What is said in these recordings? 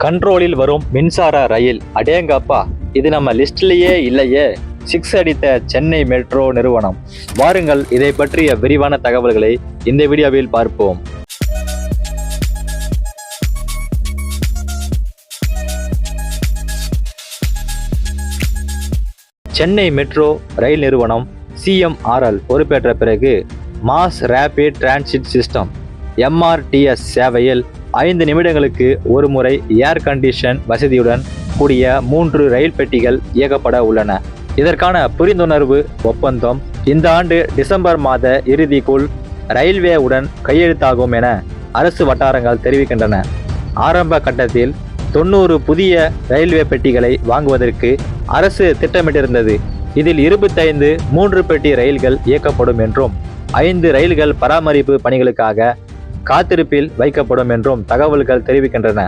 கண்ட்ரோலில் வரும் மின்சார ரயில். அடேங்கப்பா, இது நம்ம லிஸ்ட்லயே இல்லையே. 6 அடித்த சென்னை மெட்ரோ நிறுவனம். வாருங்கள், இதை பற்றிய விரிவான தகவல்களை இந்த வீடியோவில் பார்ப்போம். சென்னை மெட்ரோ ரயில் நிறுவனம் CMRL பொறுப்பேற்ற பிறகு mass rapid transit system MRTS சேவையில் 5 நிமிடங்களுக்கு ஒரு முறை ஏர் கண்டிஷன் வசதியுடன் கூடிய 3 ரயில் பெட்டிகள் இயக்கப்பட உள்ளன. இதற்கான புரிந்துணர்வு ஒப்பந்தம் இந்த ஆண்டு டிசம்பர் மாத இறுதிக்குள் ரயில்வேவுடன் கையெழுத்தாகும் என அரசு வட்டாரங்கள் தெரிவிக்கின்றன. ஆரம்ப கட்டத்தில் 90 புதிய ரயில்வே பெட்டிகளை வாங்குவதற்கு அரசு திட்டமிட்டிருந்தது. இதில் 25 3 பெட்டி ரயில்கள் இயக்கப்படும் என்றும் 5 ரயில்கள் பராமரிப்பு பணிகளுக்காக காத்திருப்பில் வைக்கப்படும் என்றும் தகவல்கள் தெரிவிக்கின்றன.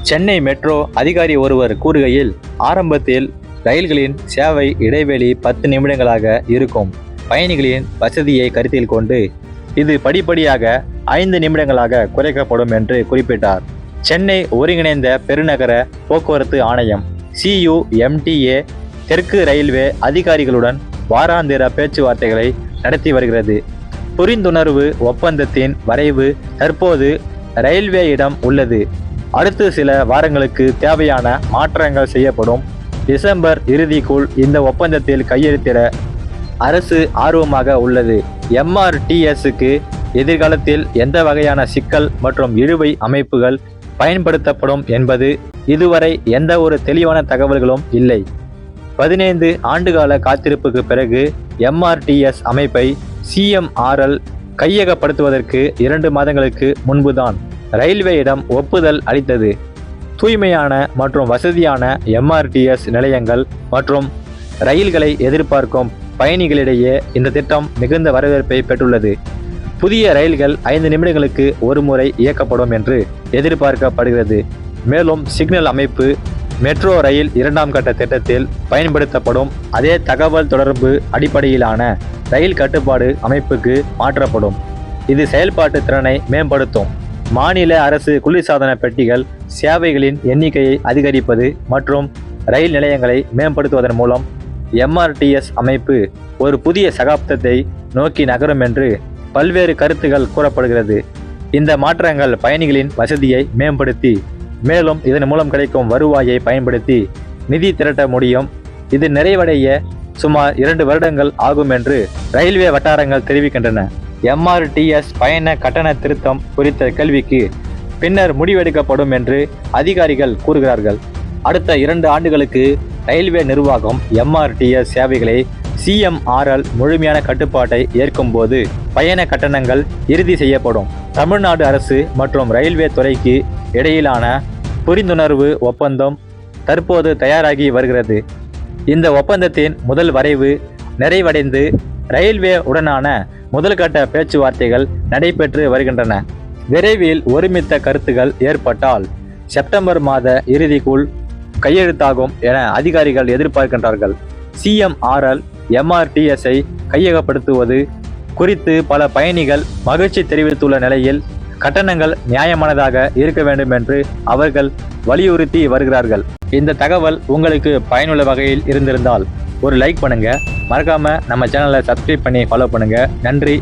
சென்னை மெட்ரோ அதிகாரி ஒருவர் கூறுகையில், ஆரம்பத்தில் ரயில்களின் சேவை இடைவெளி 10 நிமிடங்களாக இருக்கும். பயணிகளின் வசதியை கருத்தில் கொண்டு இது படிப்படியாக 5 நிமிடங்களாக குறைக்கப்படும் என்று குறிப்பிட்டார். சென்னை ஒருங்கிணைந்த பெருநகர போக்குவரத்து ஆணையம் CUMTA தெற்கு ரயில்வே அதிகாரிகளுடன் வாராந்திர பேச்சுவார்த்தைகளை நடத்தி வருகிறது. புரிந்துணர்வு ஒப்பந்தத்தின் வரைவு தற்போது ரயில்வேயிடம் உள்ளது. அடுத்த சில வாரங்களுக்கு தேவையான மாற்றங்கள் செய்யப்படும். டிசம்பர் இறுதிக்குள் இந்த ஒப்பந்தத்தில் கையெழுத்திட அரசு ஆர்வமாக உள்ளது. MRTSக்கு எதிர்காலத்தில் எந்த வகையான சிக்கல் மற்றும் இழுவை அமைப்புகள் பயன்படுத்தப்படும் என்பது இதுவரை எந்த ஒரு தெளிவான தகவல்களும் இல்லை. 15 ஆண்டுகால காத்திருப்புக்கு பிறகு MRTS அமைப்பை CMRL கையகப்படுத்துவதற்கு 2 மாதங்களுக்கு முன்புதான் ரயில்வேயிடம் ஒப்புதல் அளித்தது. தூய்மையான மற்றும் வசதியான MRTS நிலையங்கள் மற்றும் ரயில்களை எதிர்பார்க்கும் பயணிகளிடையே இந்த திட்டம் மிகுந்த வரவேற்பை பெற்றுள்ளது. புதிய ரயில்கள் 5 நிமிடங்களுக்கு ஒரு முறை இயக்கப்படும் என்று எதிர்பார்க்கப்படுகிறது. மேலும் சிக்னல் அமைப்பு மெட்ரோ ரயில் 2ஆம் கட்ட திட்டத்தில் பயன்படுத்தப்படும் அதே தகவல் தொடர்பு அடிப்படையிலான ரயில் கட்டுப்பாடு அமைப்புக்கு மாற்றப்படும். இது செயல்பாட்டு திறனை மேம்படுத்தும். மாநில அரசு குளிர்சாதன பெட்டிகள் சேவைகளின் எண்ணிக்கையை அதிகரிப்பது மற்றும் ரயில் நிலையங்களை மேம்படுத்துவதன் மூலம் MRTS அமைப்பு ஒரு புதிய சகாப்தத்தை நோக்கி நகரும் என்று பல்வேறு கருத்துகள் கூறப்படுகிறது. இந்த மாற்றங்கள் பயணிகளின் வசதியை மேம்படுத்தி மேலும் இதன் மூலம் கிடைக்கும் வருவாயை பயன்படுத்தி நிதி திரட்ட முடியும். இது நிறைவடைய சுமார் 2 வருடங்கள் ஆகும் என்று ரயில்வே வட்டாரங்கள் தெரிவிக்கின்றன. MRTS பயண கட்டண திருத்தம் குறித்த கேள்விக்கு பின்னர் முடிவெடுக்கப்படும் என்று அதிகாரிகள் கூறுகிறார்கள். அடுத்த 2 ஆண்டுகளுக்கு ரயில்வே நிர்வாகம் MRTS சேவைகளை CMRL முழுமையான கட்டுப்பாட்டை ஏற்கும் போது பயண கட்டணங்கள் இறுதி செய்யப்படும். தமிழ்நாடு அரசு மற்றும் ரயில்வே துறைக்கு இடையிலான புரிந்துணர்வு ஒப்பந்தம் தற்போது தயாராகி வருகிறது. இந்த ஒப்பந்தத்தின் முதல் வரைவு நிறைவடைந்து ரயில்வே உடனான முதல்கட்ட பேச்சுவார்த்தைகள் நடைபெற்று வருகின்றன. விரைவில் ஒருமித்த கருத்துகள் ஏற்பட்டால் செப்டம்பர் மாத இறுதிக்குள் கையெழுத்தாகும் என அதிகாரிகள் எதிர்பார்க்கின்றார்கள். CMRL MRTSஐ கையகப்படுத்துவது குறித்து பல பயணிகள் மகிழ்ச்சி தெரிவித்துள்ள நிலையில் கட்டணங்கள் நியாயமானதாக இருக்க வேண்டும் என்று அவர்கள் வலியுறுத்தி வருகிறார்கள். இந்த தகவல் உங்களுக்கு பயனுள்ள வகையில் இருந்திருந்தால் ஒரு லைக் பண்ணுங்க. மறக்காம நம்ம சேனலை சப்ஸ்கிரைப் பண்ணி ஃபாலோ பண்ணுங்க. நன்றி.